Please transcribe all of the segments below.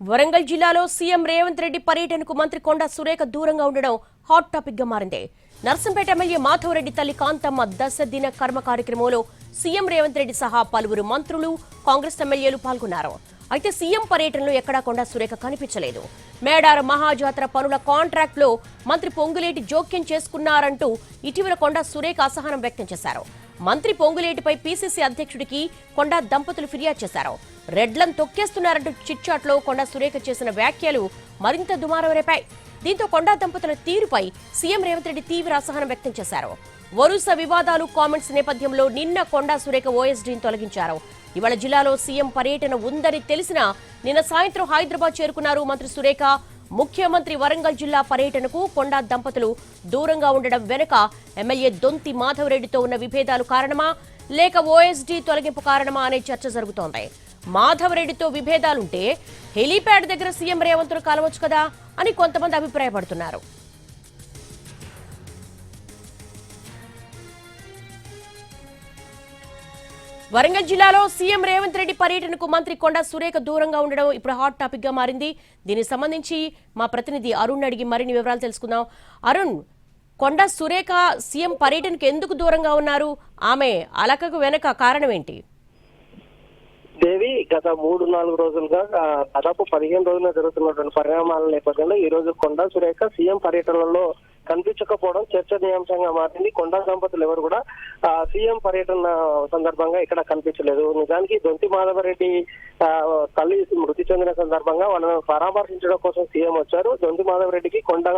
వరంగల్ జిల్లాలో సీఎం రేవంత్ రెడ్డి పర్యటనకు మంత్రి కొండా సురేఖ దూరంగా ఉండడం హాట్ టాపిక్ గా మారింది. నర్సంపేట ఎమ్మెల్యే మాధవరెడ్డి తల్లి కాంతమ్మ దశదిన కర్మ కార్యక్రమంలో సీఎం రేవంత్ రెడ్డి సహా పలువురు మంత్రులు, కాంగ్రెస్ ఎమ్మెల్యేలు పాల్గొన్నారు. అయితే సీఎం పర్యటనలో ఎక్కడా కొండా సురేఖ కనిపించలేదు. మేడారం మహాజాతర పనుల కాంట్రాక్ట్ లో మంత్రి పొంగులేటి జోక్యం చేసుకున్నారంటూ ఇటీవల కొండా సురేఖ అసహనం వ్యక్తం చేశారు. మంత్రి పొంగులేటిపై పీసీసీ అధ్యక్షుడికి కొండా దంపతులు ఫిర్యాదు చేశారు. రెడ్లను తొక్కేస్తున్నారంటూ చిట్చాట్లో కొండా సురేఖ చేసిన వ్యాఖ్యలు మరింత దుమారం రేపాయి. దీంతో కొండా దంపతుల తీరుపై సీఎం రేవంత్ రెడ్డి తీవ్ర అసహనం వ్యక్తం చేశారు. వరుస వివాదాలు, కామెంట్స్ నేపథ్యంలో నిన్న కొండా సురేఖ ఓఎస్డీని తొలగించారు. ఇవాళ జిల్లాలో సీఎం పర్యటన ఉందని తెలిసినా నిన్న సాయంత్రం హైదరాబాద్ చేరుకున్నారు మంత్రి సురేఖ. ముఖ్యమంత్రి వరంగల్ జిల్లా పర్యటనకు కొండా దంపతులు దూరంగా ఉండడం వెనుక ఎమ్మెల్యే దొంతి మాధవరెడ్డితో ఉన్న విభేదాలు కారణమా, లేక ఓఎస్డీ తొలగింపు కారణమా అనే చర్చ జరుగుతోంది. మాధవరెడ్డితో విభేదాలుంటే హెలీప్యాడ్ దగ్గర సీఎం రేవంత్ను కలవచ్చు కదా అని కొంతమంది అభిప్రాయపడుతున్నారు. వరంగల్ జిల్లాలో సీఎం రేవంత్ రెడ్డి పర్యటనకు మంత్రి కొండా సురేఖ దూరంగా ఉండడం ఇప్పుడు హాట్ టాపిక్ గా మారింది. దీనికి సంబంధించి మా ప్రతినిధి అరుణ్ అడిగి మరిన్ని వివరాలు తెలుసుకుందాం. అరుణ్, కొండా సురేఖ సీఎం పర్యటనకు ఎందుకు దూరంగా ఉన్నారు? ఆమె అలకకు వెనక కారణం ఏంటి? దేవి, గత 3-4 రోజులుగా దాదాపు 15 రోజుల్లో జరుగుతున్నటువంటి పరిణామాల నేపథ్యంలో ఈ రోజు కొండా సురేఖ సీఎం పర్యటనలో కనిపించకపోవడం చర్చనీయాంశంగా మారింది. కొండా దంపతులు ఎవరు కూడా సీఎం పర్యటన సందర్భంగా ఇక్కడ కనిపించలేదు. నిజానికి దొంతి మాధవరెడ్డి తల్లి మృతి చెందిన సందర్భంగా వాళ్ళను పరామర్శించడం కోసం సీఎం వచ్చారు. దొంతి మాధవరెడ్డికి కొండా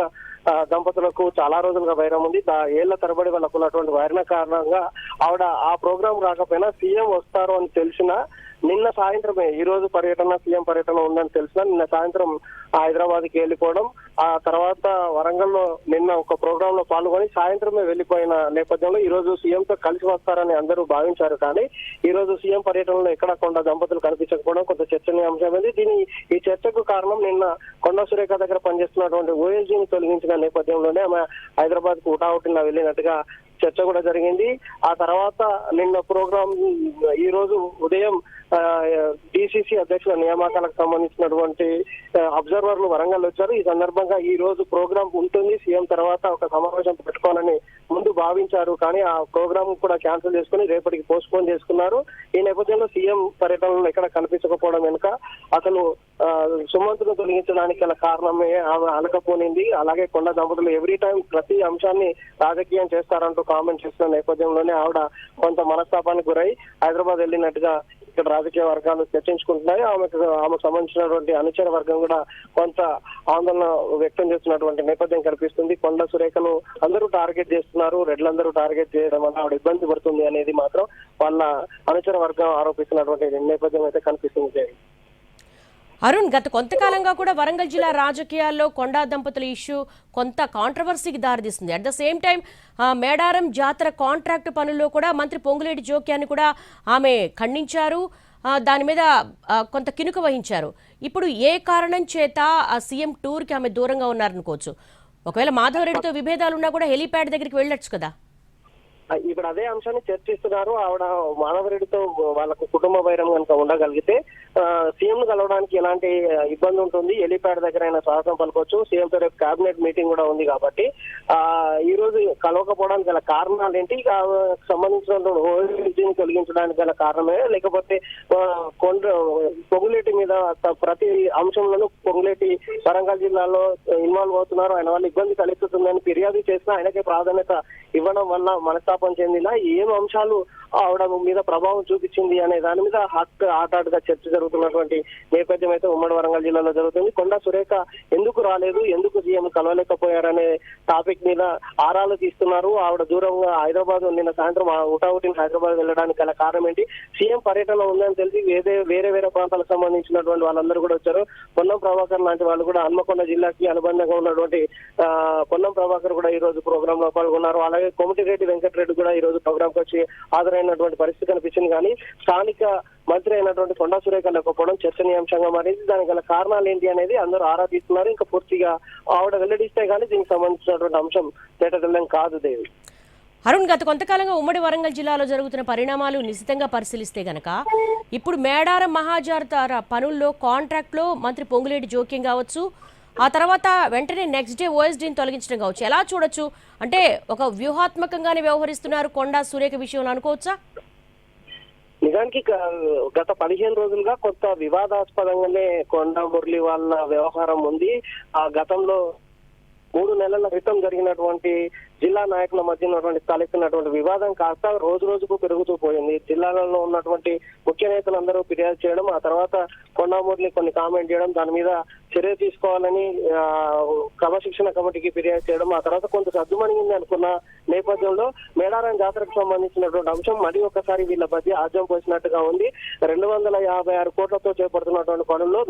దంపతులకు చాలా రోజులుగా వైరం ఉంది. ఏళ్ల తరబడి వాళ్ళకు ఉన్నటువంటి వైరం కారణంగా ఆవిడ ఆ ప్రోగ్రాం రాకపోయినా సీఎం వస్తారు అని తెలిసిన నిన్న సాయంత్రమే, ఈ రోజు పర్యటన సీఎం పర్యటన ఉందని తెలిసిన నిన్న సాయంత్రం హైదరాబాద్ కి వెళ్ళిపోవడం, ఆ తర్వాత వరంగల్లో నిన్న ఒక ప్రోగ్రామ్ లో పాల్గొని సాయంత్రమే వెళ్లిపోయిన నేపథ్యంలో ఈ రోజు సీఎం తో కలిసి వస్తారని అందరూ భావించారు. కానీ ఈ రోజు సీఎం పర్యటనలో ఎక్కడ కొండా దంపతులు కనిపించకపోవడం కొంత చర్చనీయాంశమైంది. ఈ చర్చకు కారణం నిన్న కొండా సురేఖ దగ్గర పనిచేస్తున్నటువంటి ఓఎస్డీని తొలగించిన నేపథ్యంలోనే ఆమె హైదరాబాద్ కు ఉటావుటిన వెళ్ళినట్టుగా చర్చ కూడా జరిగింది. ఆ తర్వాత నిన్న ప్రోగ్రామ్ ఈ రోజు ఉదయం డిసిసి అధ్యక్షుల నియామకాలకు సంబంధించినటువంటి అబ్జర్వర్లు వరంగల్ వచ్చారు. ఈ సందర్భంగా ఈ రోజు ప్రోగ్రామ్ ఉంటుంది, సీఎం తర్వాత ఒక సమావేశం పెట్టుకోవాలని ముందు భావించారు. కానీ ఆ ప్రోగ్రామ్ కూడా క్యాన్సిల్ చేసుకుని రేపటికి పోస్ట్ పోన్ చేసుకున్నారు. ఈ నేపథ్యంలో సీఎం పర్యటనలో ఎక్కడ కనిపించకపోవడం వెనుక అసలు సుమంత్ను తొలగించడానికి గల కారణమే ఆమె అలకపోనింది. అలాగే కొండా దంపతులు ఎవ్రీ టైం ప్రతి అంశాన్ని రాజకీయం చేస్తారంటూ కామెంట్ చేస్తున్న నేపథ్యంలోనే ఆవిడ కొంత మనస్తాపానికి గురై హైదరాబాద్ వెళ్ళినట్టుగా ఇక్కడ రాజకీయ వర్గాలు చర్చించుకుంటున్నాయి. ఆమెకు సంబంధించినటువంటి అనుచర వర్గం కూడా కొంత ఆందోళన వ్యక్తం చేస్తున్నటువంటి నేపథ్యం కనిపిస్తుంది. కొండా సురేఖను అందరూ టార్గెట్ చేస్తున్నారు, రెడ్లందరూ టార్గెట్ చేయడం వల్ల ఆవిడ ఇబ్బంది పడుతుంది అనేది మాత్రం వాళ్ళ అనుచర వర్గం ఆరోపిస్తున్నటువంటి నేపథ్యం అయితే కనిపిస్తుంది. అరుణ్, గత కొంతకాలంగా కూడా వరంగల్ జిల్లా రాజకీయాల్లో కొండా దంపతుల ఇష్యూ కొంత కాంట్రవర్సీకి దారితీస్తుంది. At the same time Medaram జాతర కాంట్రాక్ట్ పనుల్లో కూడా మంత్రి పొంగులేటి జోక్యాన్ని కూడా ఆమె ఖండించారు. దాని మీద కొంత కినుక వహించారు. ఇప్పుడు ఏ కారణం చేత ఆ సీఎం టూర్కి ఆమె దూరంగా ఉన్నారనుకోవచ్చు? ఒకవేళ మాధవరెడ్డితో విభేదాలు ఉన్నా కూడా హెలీప్యాడ్ దగ్గరికి వెళ్ళొచ్చు కదా? ఇప్పుడు అదే అంశాన్ని చర్చిస్తున్నారు. ఆవిడ మాధవరెడ్డితో వాళ్ళకు కుటుంబ వైరం కనుక ఉండగలిగితే సీఎం ను కలవడానికి ఎలాంటి ఇబ్బంది ఉంటుంది, హెలీప్యాడ్ దగ్గర అయినా సాహసం పలుకోవచ్చు. సీఎం తో రేపు కేబినెట్ మీటింగ్ కూడా ఉంది కాబట్టి ఈ రోజు కలవకపోవడానికి గల కారణాలు ఏంటి, సంబంధించిన ఓఎస్డీని తొలగించడానికి గల కారణమే, లేకపోతే పొంగులేటి మీద ప్రతి అంశంలోనూ పొంగులేటి వరంగల్ జిల్లాలో ఇన్వాల్వ్ అవుతున్నారు, ఆయన వల్ల ఇబ్బంది తలెత్తుతుందని ఫిర్యాదు చేసినా ఆయనకే ప్రాధాన్యత ఇవ్వడం వల్ల మనస్తాపం చెందిన ఏం అంశాలు ఆవిడ మీద ప్రభావం చూపించింది అనే దాని మీద హాట్ గా చర్చ జరుగుతున్నటువంటి నేపథ్యం అయితే ఉమ్మడి వరంగల్ జిల్లాలో జరుగుతుంది. కొండా సురేఖ ఎందుకు రాలేదు, ఎందుకు సీఎం కలవలేకపోయారనే టాపిక్ మీద ఆరాలు తీస్తున్నారు. ఆవిడ దూరంగా హైదరాబాద్ నిన్న సాయంత్రం ఉటావుటిని హైదరాబాద్ వెళ్ళడానికి గల కారణం ఏంటి, సీఎం పర్యటన ఉందని తెలిసి వేరే ప్రాంతాలకు సంబంధించినటువంటి వాళ్ళందరూ కూడా వచ్చారు. పొన్నం ప్రభాకర్ లాంటి వాళ్ళు కూడా హన్మకొండ జిల్లాకి అనుబంధంగా ఉన్నటువంటి పొన్నం ప్రభాకర్ కూడా ఈ రోజు ప్రోగ్రామ్ లో పాల్గొన్నారు. అలాగే కోమటిరెడ్డి వెంకటరెడ్డి కూడా ఈ రోజు ప్రోగ్రామ్ కి వచ్చి హాజరైనటువంటి పరిస్థితి కనిపించింది. కానీ స్థానిక మంత్రి అయినటువంటి కొండా సురేఖ లేకపోవడం చర్చనీయాంశంగా మారింది. దానికి గల కారణాలు ఏంటి అనేది అందరూ ఆరా తీస్తున్నారు. ఇంకా పూర్తిగా ఆవిడ వెల్లడిస్తే కానీ దీనికి సంబంధించినటువంటి అంశం తేటతెల్లం కాదు. దేవి, అరుణ్, గత కొంతకాలంగా ఉమ్మడి వరంగల్ జిల్లాలో జరుగుతున్న పరిణామాలు నిశితంగా పరిశీలిస్తే గనక ఇప్పుడు మేడారం మహాజాతర పనుల్లో కాంట్రాక్ట్లో మంత్రి పొంగులేటి జోక్యం కావచ్చు, ఆ తర్వాత వెంటనే నెక్స్ట్ డే ఓఎస్డీని తొలగించడం కావచ్చు. ఎలా చూడొచ్చు? అంటే ఒక వ్యూహాత్మకంగానే వ్యవహరిస్తున్నారు కొండా సురేఖ విషయంలో అనుకోవచ్చా? నిజానికి గత 15 రోజులుగా కొంత వివాదాస్పదంగానే కొండా మురళి వాళ్ళ వ్యవహారం ఉంది. ఆ గతంలో 3 నెలల క్రితం జరిగినటువంటి జిల్లా నాయకుల మధ్య ఉన్నటువంటి తలెత్తినటువంటి వివాదం కాస్త రోజు రోజుకు పెరుగుతూ పోయింది. జిల్లాలలో ఉన్నటువంటి ముఖ్య నేతలందరూ ఫిర్యాదు చేయడం, ఆ తర్వాత కొండా మురళి కొన్ని కామెంట్ చేయడం, దాని మీద చర్య తీసుకోవాలని క్రమశిక్షణ కమిటీకి ఫిర్యాదు చేయడం, ఆ తర్వాత కొంత సద్దుమణిగింది అనుకున్న నేపథ్యంలో మేడారం జాతరకు సంబంధించినటువంటి అంశం మళ్ళీ ఒకసారి వీళ్ళ మధ్య ఆజ్యం పోసినట్టుగా ఉంది. 256 కోట్లతో చేపడుతున్నటువంటి పనుల్లో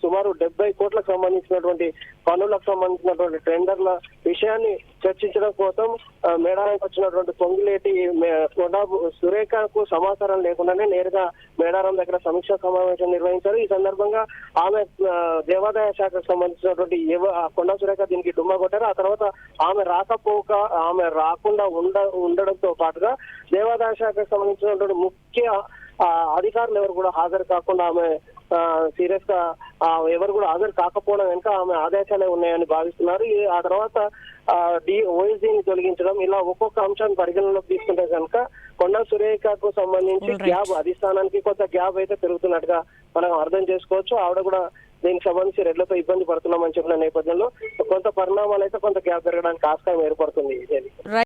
సుమారు 70 కోట్లకు సంబంధించినటువంటి పనులకు సంబంధించినటువంటి టెండర్ల విషయాన్ని చర్చించడం కోసం మేడారానికి వచ్చినటువంటి పొంగులేటి కొండా సురేఖకు సమాచారం లేకుండానే నేరుగా మేడారం దగ్గర సమీక్షా సమావేశం నిర్వహించారు. ఈ సందర్భంగా ఆమె దేవాదాయ శాఖకు సంబంధించినటువంటి కొండా సురేఖ దీనికి డుమ్మా కొట్టారు. ఆ తర్వాత ఆమె ఆమె రాకుండా ఉండడంతో పాటుగా దేవాదాయ శాఖకు సంబంధించినటువంటి ముఖ్య అధికారులు ఎవరు కూడా హాజరు కాకుండా ఆమె సీరియస్ గా ఎవరు కూడా హాజరు కాకపోవడం వెనుక ఆమె ఆదేశాలే ఉన్నాయని భావిస్తున్నారు. ఆ తర్వాత ఓఎస్డీని తొలగించడం, ఇలా ఒక్కొక్క అంశాన్ని పరిగణలోకి తీసుకుంటే కనుక కొండా సురేఖకు సంబంధించి గ్యాప్ అధిష్టానానికి కొంత గ్యాప్ అయితే పెరుగుతున్నట్టుగా మనం అర్థం చేసుకోవచ్చు. ఆవిడ కూడా దీనికి సంబంధించి రెడ్లతో ఇబ్బంది పడుతున్నామని చెప్పిన నేపథ్యంలో కొంత పరిణామాలు అయితే కొంత గ్యాప్ పెరగడానికి ఆస్కారం ఏర్పడుతుంది.